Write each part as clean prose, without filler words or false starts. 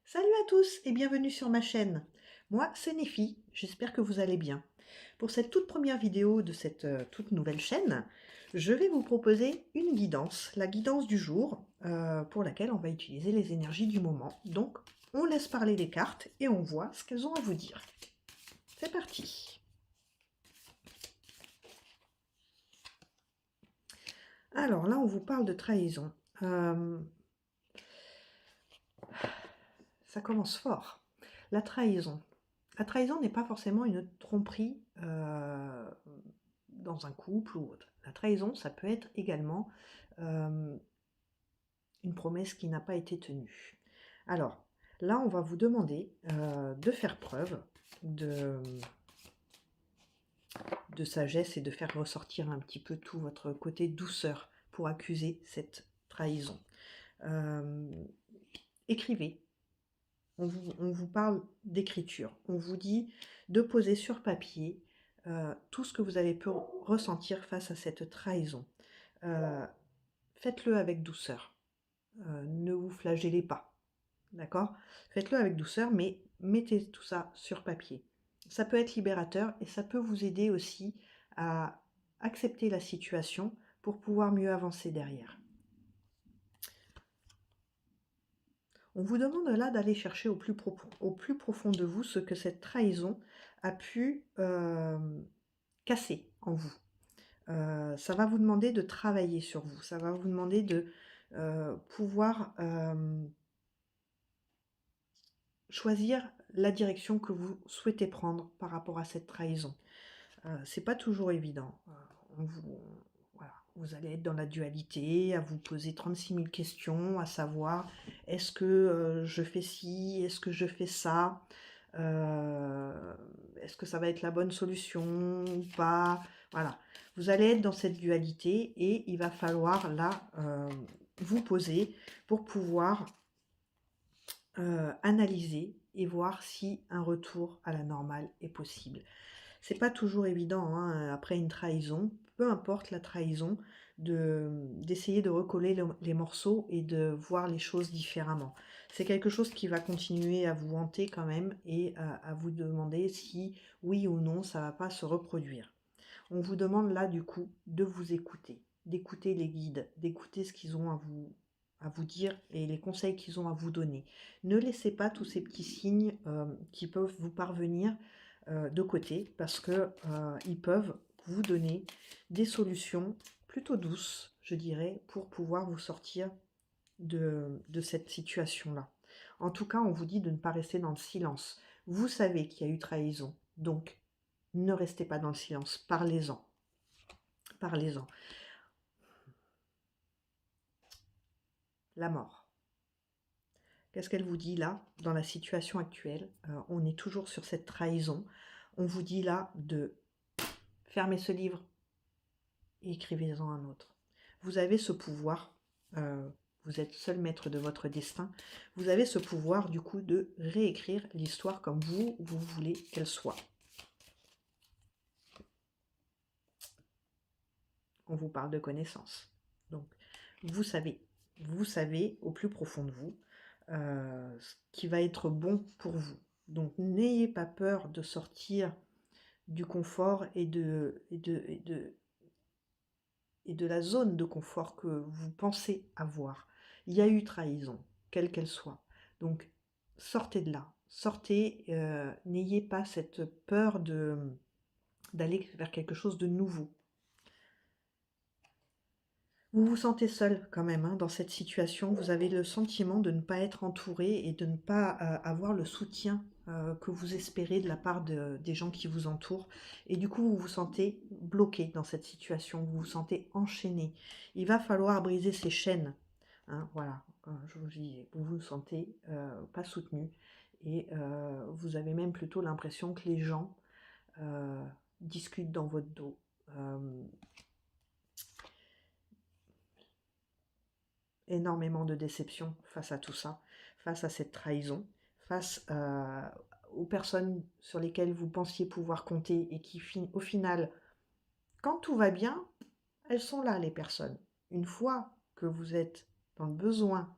Salut à tous et bienvenue sur ma chaîne. Moi, c'est Néfi, j'espère que vous allez bien. Pour cette toute première vidéo de cette toute nouvelle chaîne, je vais vous proposer une guidance, la guidance du jour, pour laquelle on va utiliser les énergies du moment. Donc, on laisse parler les cartes et on voit ce qu'elles ont à vous dire. C'est parti. Alors là, on vous parle de trahison. Ça commence fort. La trahison. La trahison n'est pas forcément une tromperie dans un couple ou autre. La trahison, ça peut être également une promesse qui n'a pas été tenue. Alors, là, on va vous demander de faire preuve de sagesse et de faire ressortir un petit peu tout votre côté douceur pour accuser cette trahison. Écrivez. On vous parle d'écriture. On vous dit de poser sur papier tout ce que vous avez pu ressentir face à cette trahison. Faites-le avec douceur. Ne vous flagellez pas. D'accord? Faites-le avec douceur, mais mettez tout ça sur papier. Ça peut être libérateur et ça peut vous aider aussi à accepter la situation pour pouvoir mieux avancer derrière. On vous demande là d'aller chercher au plus profond de vous ce que cette trahison a pu casser en vous. Ça va vous demander de travailler sur vous, ça va vous demander de pouvoir choisir la direction que vous souhaitez prendre par rapport à cette trahison. C'est pas toujours évident. Voilà, vous allez être dans la dualité, à vous poser 36 000 questions, à savoir est-ce que je fais ci, est-ce que je fais ça, est-ce que ça va être la bonne solution ou pas. Voilà, vous allez être dans cette dualité et il va falloir là vous poser pour pouvoir analyser et voir si un retour à la normale est possible. C'est pas toujours évident, hein, après une trahison, peu importe la trahison, d'essayer de recoller les morceaux et de voir les choses différemment. C'est quelque chose qui va continuer à vous hanter quand même et à vous demander si oui ou non ça va pas se reproduire. On vous demande là du coup de vous écouter, d'écouter les guides, d'écouter ce qu'ils ont à vous dire et les conseils qu'ils ont à vous donner. Ne laissez pas tous ces petits signes qui peuvent vous parvenir de côté parce que ils peuvent vous donner des solutions plutôt douces, je dirais, pour pouvoir vous sortir de cette situation-là. En tout cas, on vous dit de ne pas rester dans le silence. Vous savez qu'il y a eu trahison, donc ne restez pas dans le silence, parlez-en. Parlez-en. La mort. Qu'est-ce qu'elle vous dit là, dans la situation actuelle? On est toujours sur cette trahison. On vous dit là de fermer ce livre et écrivez-en un autre. Vous avez ce pouvoir, vous êtes seul maître de votre destin, vous avez ce pouvoir du coup de réécrire l'histoire comme vous voulez qu'elle soit. On vous parle de connaissance. Donc, vous savez au plus profond de vous ce qui va être bon pour vous. Donc, n'ayez pas peur de sortir du confort et de la zone de confort que vous pensez avoir. Il y a eu trahison, quelle qu'elle soit. Donc, sortez de là. Sortez, n'ayez pas cette peur d'aller vers quelque chose de nouveau. Vous vous sentez seul quand même hein, dans cette situation. Vous avez le sentiment de ne pas être entouré et de ne pas avoir le soutien que vous espérez de la part des gens qui vous entourent. Et du coup, vous vous sentez bloqué dans cette situation. Vous vous sentez enchaîné. Il va falloir briser ces chaînes. Hein, voilà, comme je vous dis, vous vous sentez pas soutenu. Et vous avez même plutôt l'impression que les gens discutent dans votre dos. Énormément de déception face à tout ça, face à cette trahison, face aux personnes sur lesquelles vous pensiez pouvoir compter et qui, au final, quand tout va bien, elles sont là, les personnes. Une fois que vous êtes dans le besoin,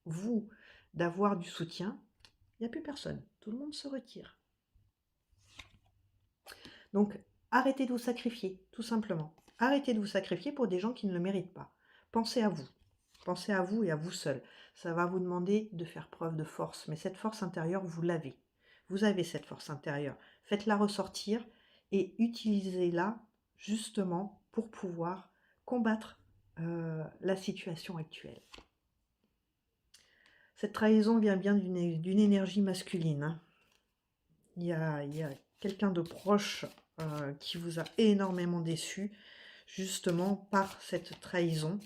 vous, d'avoir du soutien, il n'y a plus personne. Tout le monde se retire. Donc, arrêtez de vous sacrifier, tout simplement. Arrêtez de vous sacrifier pour des gens qui ne le méritent pas. Pensez à vous. Pensez à vous et à vous seul. Ça va vous demander de faire preuve de force, mais cette force intérieure, vous l'avez. Vous avez cette force intérieure. Faites-la ressortir et utilisez-la justement pour pouvoir combattre la situation actuelle. Cette trahison vient bien d'une énergie masculine, hein. Il y a quelqu'un de proche qui vous a énormément déçu, justement par cette trahison.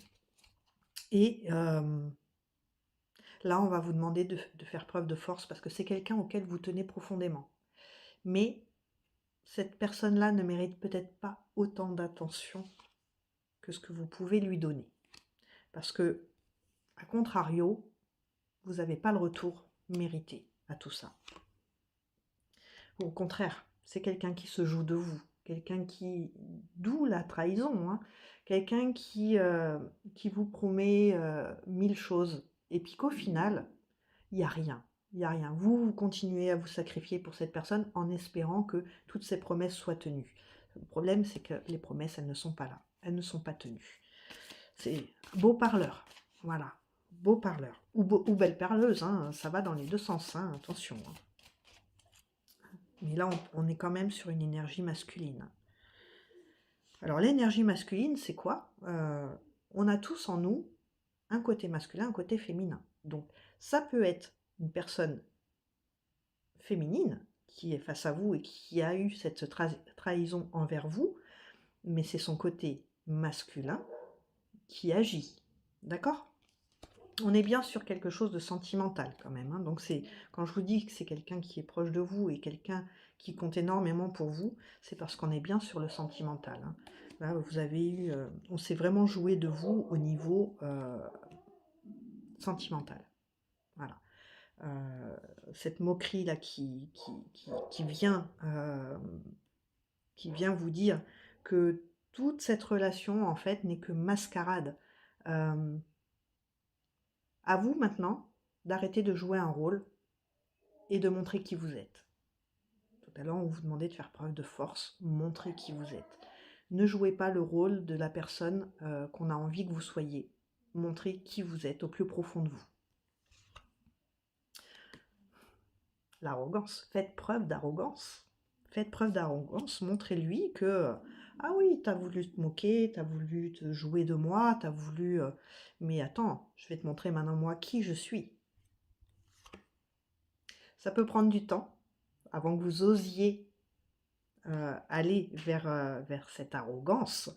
Et là, on va vous demander de faire preuve de force parce que c'est quelqu'un auquel vous tenez profondément. Mais cette personne-là ne mérite peut-être pas autant d'attention que ce que vous pouvez lui donner. Parce que, à contrario, vous n'avez pas le retour mérité à tout ça. Au contraire, c'est quelqu'un qui se joue de vous, quelqu'un qui, d'où la trahison, hein, quelqu'un qui vous promet 1000 choses, et puis qu'au final, il n'y a rien. Il n'y a rien. Vous continuez à vous sacrifier pour cette personne en espérant que toutes ces promesses soient tenues. Le problème, c'est que les promesses, elles ne sont pas là. Elles ne sont pas tenues. C'est beau parleur, voilà. Beau parleur. Ou belle parleuse, hein, ça va dans les deux sens, hein, attention. Hein. Mais là, on est quand même sur une énergie masculine. Alors, l'énergie masculine, c'est quoi? On a tous en nous un côté masculin, un côté féminin. Donc, ça peut être une personne féminine qui est face à vous et qui a eu cette trahison envers vous, mais c'est son côté masculin qui agit. D'accord? On est bien sur quelque chose de sentimental quand même. Hein. Donc quand je vous dis que c'est quelqu'un qui est proche de vous et quelqu'un qui compte énormément pour vous, c'est parce qu'on est bien sur le sentimental. Hein. Là, vous avez eu, on s'est vraiment joué de vous au niveau sentimental. Voilà. Cette moquerie là qui vient vous dire que toute cette relation en fait n'est que mascarade. À vous maintenant d'arrêter de jouer un rôle et de montrer qui vous êtes. Tout à l'heure, on vous demandait de faire preuve de force, montrer qui vous êtes. Ne jouez pas le rôle de la personne qu'on a envie que vous soyez. Montrez qui vous êtes au plus profond de vous. L'arrogance, faites preuve d'arrogance. Faites preuve d'arrogance, montrez-lui que ah oui, t'as voulu te moquer, t'as voulu te jouer de moi, t'as voulu... mais attends, je vais te montrer maintenant moi qui je suis. Ça peut prendre du temps avant que vous osiez aller vers cette arrogance.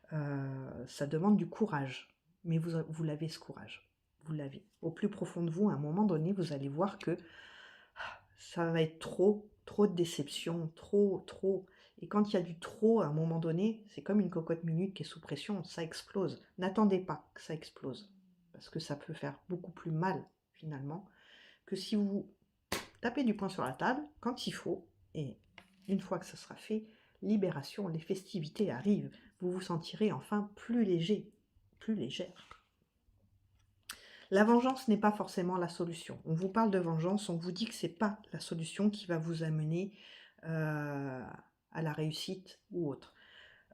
Ça demande du courage, mais vous l'avez ce courage. Vous l'avez. Au plus profond de vous, à un moment donné, vous allez voir que ça va être trop de déception, trop. Et quand il y a du trop, à un moment donné, c'est comme une cocotte minute qui est sous pression, ça explose. N'attendez pas que ça explose, parce que ça peut faire beaucoup plus mal, finalement, que si vous tapez du poing sur la table quand il faut, et une fois que ça sera fait, libération, les festivités arrivent, vous vous sentirez enfin plus léger, plus légère. La vengeance n'est pas forcément la solution. On vous parle de vengeance, on vous dit que ce n'est pas la solution qui va vous amener à la réussite ou autre.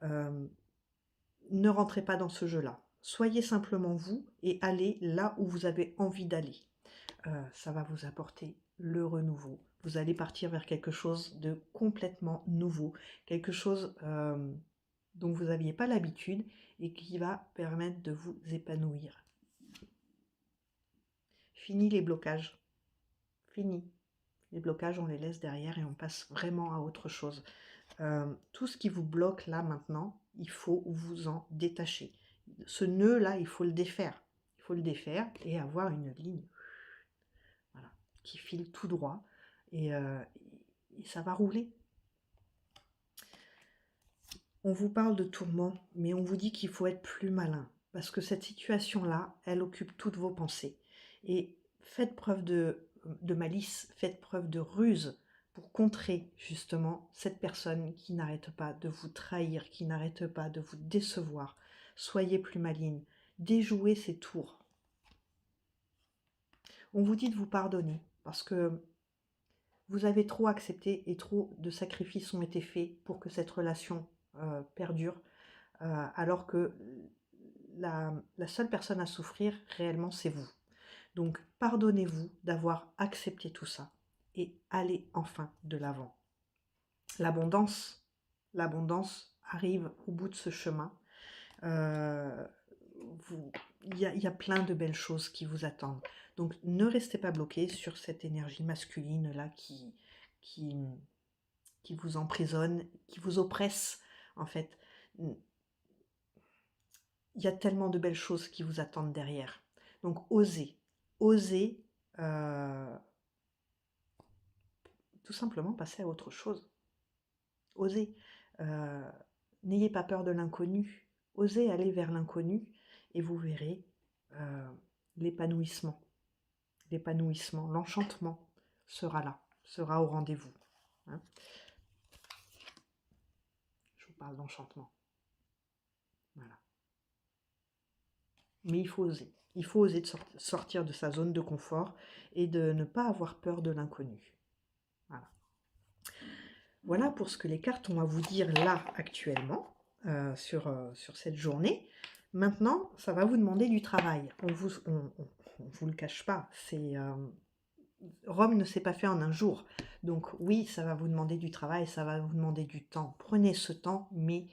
Ne rentrez pas dans ce jeu-là. Soyez simplement vous et allez là où vous avez envie d'aller. Ça va vous apporter le renouveau. Vous allez partir vers quelque chose de complètement nouveau, quelque chose dont vous n'aviez pas l'habitude et qui va permettre de vous épanouir. Fini les blocages. Fini. Les blocages, on les laisse derrière et on passe vraiment à autre chose. Tout ce qui vous bloque là maintenant, il faut vous en détacher. Ce nœud-là, il faut le défaire. Il faut le défaire et avoir une ligne qui file tout droit et ça va rouler. On vous parle de tourment, mais on vous dit qu'il faut être plus malin parce que cette situation-là, elle occupe toutes vos pensées. Et faites preuve de malice, faites preuve de ruse pour contrer justement cette personne qui n'arrête pas de vous trahir, qui n'arrête pas de vous décevoir. Soyez plus maligne, déjouez ces tours. On vous dit de vous pardonner parce que vous avez trop accepté et trop de sacrifices ont été faits pour que cette relation perdure, alors que la seule personne à souffrir réellement, c'est vous. Donc, pardonnez-vous d'avoir accepté tout ça et allez enfin de l'avant. L'abondance, l'abondance arrive au bout de ce chemin. Euh, il y a plein de belles choses qui vous attendent. Donc, ne restez pas bloqué sur cette énergie masculine là qui, qui vous emprisonne, qui vous oppresse. En fait, il y a tellement de belles choses qui vous attendent derrière. Donc, osez, osez tout simplement passer à autre chose. Osez. N'ayez pas peur de l'inconnu. Osez aller vers l'inconnu et vous verrez l'épanouissement. L'épanouissement, l'enchantement sera là, sera au rendez-vous. Hein. Je vous parle d'enchantement. Voilà. Mais il faut oser. Il faut oser de sortir de sa zone de confort et de ne pas avoir peur de l'inconnu. Voilà. Voilà pour ce que les cartes ont à vous dire là actuellement sur cette journée. Maintenant, ça va vous demander du travail. On vous le cache pas. Rome ne s'est pas fait en un jour. Donc oui, ça va vous demander du travail, ça va vous demander du temps. Prenez ce temps, mais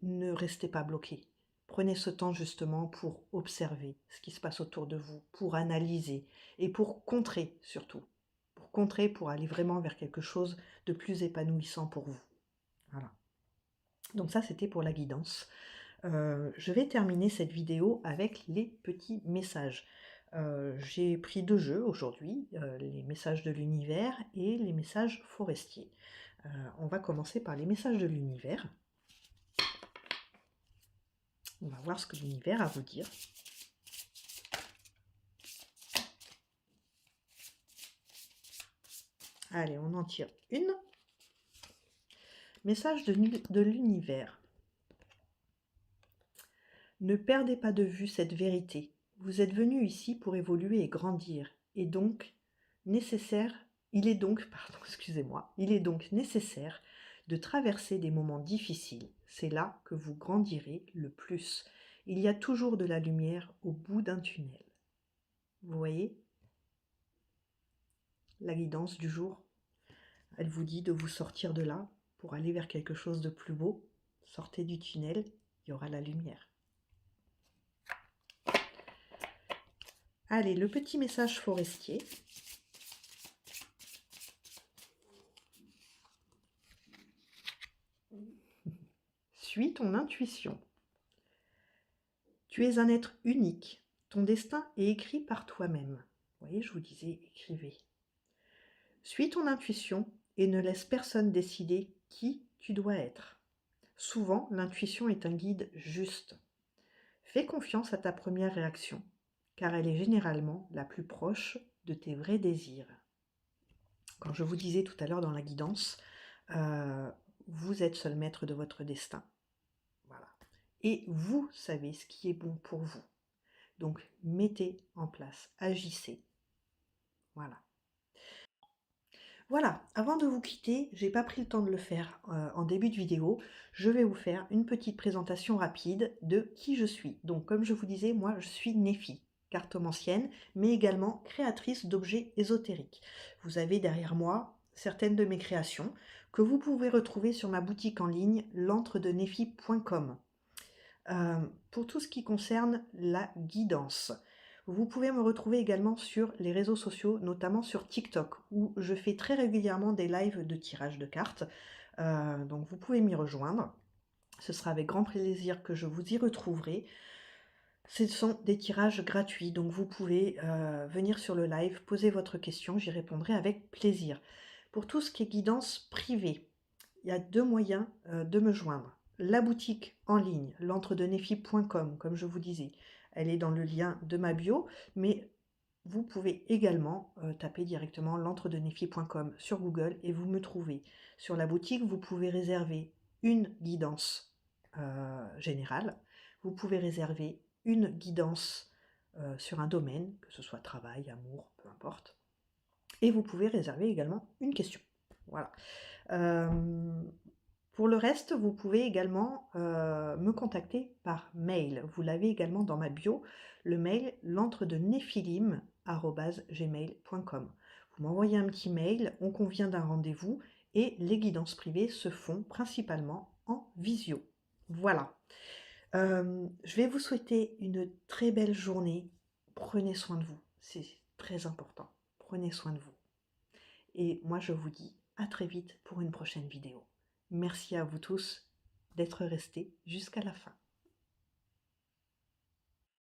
ne restez pas bloqué. Prenez ce temps justement pour observer ce qui se passe autour de vous, pour analyser et pour contrer surtout. Pour contrer, pour aller vraiment vers quelque chose de plus épanouissant pour vous. Voilà. Donc ça, c'était pour la guidance. Je vais terminer cette vidéo avec les petits messages. J'ai pris deux jeux aujourd'hui, les messages de l'univers et les messages forestiers. On va commencer par les messages de l'univers. On va voir ce que l'univers a à vous dire. Allez, on en tire une. Message de l'univers. Ne perdez pas de vue cette vérité. Vous êtes venu ici pour évoluer et grandir. Et donc, il est donc nécessaire de traverser des moments difficiles. C'est là que vous grandirez le plus. Il y a toujours de la lumière au bout d'un tunnel. Vous voyez? La guidance du jour, elle vous dit de vous sortir de là pour aller vers quelque chose de plus beau. Sortez du tunnel, il y aura la lumière. Allez, le petit message forestier. Suis ton intuition. Tu es un être unique. Ton destin est écrit par toi-même. Vous voyez, je vous disais, écrivez. Suis ton intuition et ne laisse personne décider qui tu dois être. Souvent, l'intuition est un guide juste. Fais confiance à ta première réaction, car elle est généralement la plus proche de tes vrais désirs. Quand je vous disais tout à l'heure dans la guidance, vous êtes seul maître de votre destin. Voilà. Et vous savez ce qui est bon pour vous. Donc, mettez en place, agissez. Voilà. Voilà, avant de vous quitter, j'ai pas pris le temps de le faire en début de vidéo. Je vais vous faire une petite présentation rapide de qui je suis. Donc, comme je vous disais, moi, je suis Nephi, cartomancienne, mais également créatrice d'objets ésotériques. Vous avez derrière moi certaines de mes créations que vous pouvez retrouver sur ma boutique en ligne, l'entredenephi.com. Pour tout ce qui concerne la guidance, vous pouvez me retrouver également sur les réseaux sociaux, notamment sur TikTok, où je fais très régulièrement des lives de tirage de cartes. Donc vous pouvez m'y rejoindre. Ce sera avec grand plaisir que je vous y retrouverai. Ce sont des tirages gratuits, donc vous pouvez venir sur le live, poser votre question, j'y répondrai avec plaisir. Pour tout ce qui est guidance privée, il y a deux moyens de me joindre. La boutique en ligne, l'entredenephi.com, comme je vous disais, elle est dans le lien de ma bio, mais vous pouvez également taper directement l'entredenephi.com sur Google et vous me trouvez. Sur la boutique, vous pouvez réserver une guidance générale, vous pouvez réserver une guidance sur un domaine, que ce soit travail, amour, peu importe. Et vous pouvez réserver également une question. Voilà. Pour le reste, vous pouvez également me contacter par mail. Vous l'avez également dans ma bio, le mail l'entredenéphilim@gmail.com. Vous m'envoyez un petit mail, on convient d'un rendez-vous et les guidances privées se font principalement en visio. Voilà. Je vais vous souhaiter une très belle journée. Prenez soin de vous, c'est très important. Prenez soin de vous. Et moi, je vous dis à très vite pour une prochaine vidéo. Merci à vous tous d'être restés jusqu'à la fin.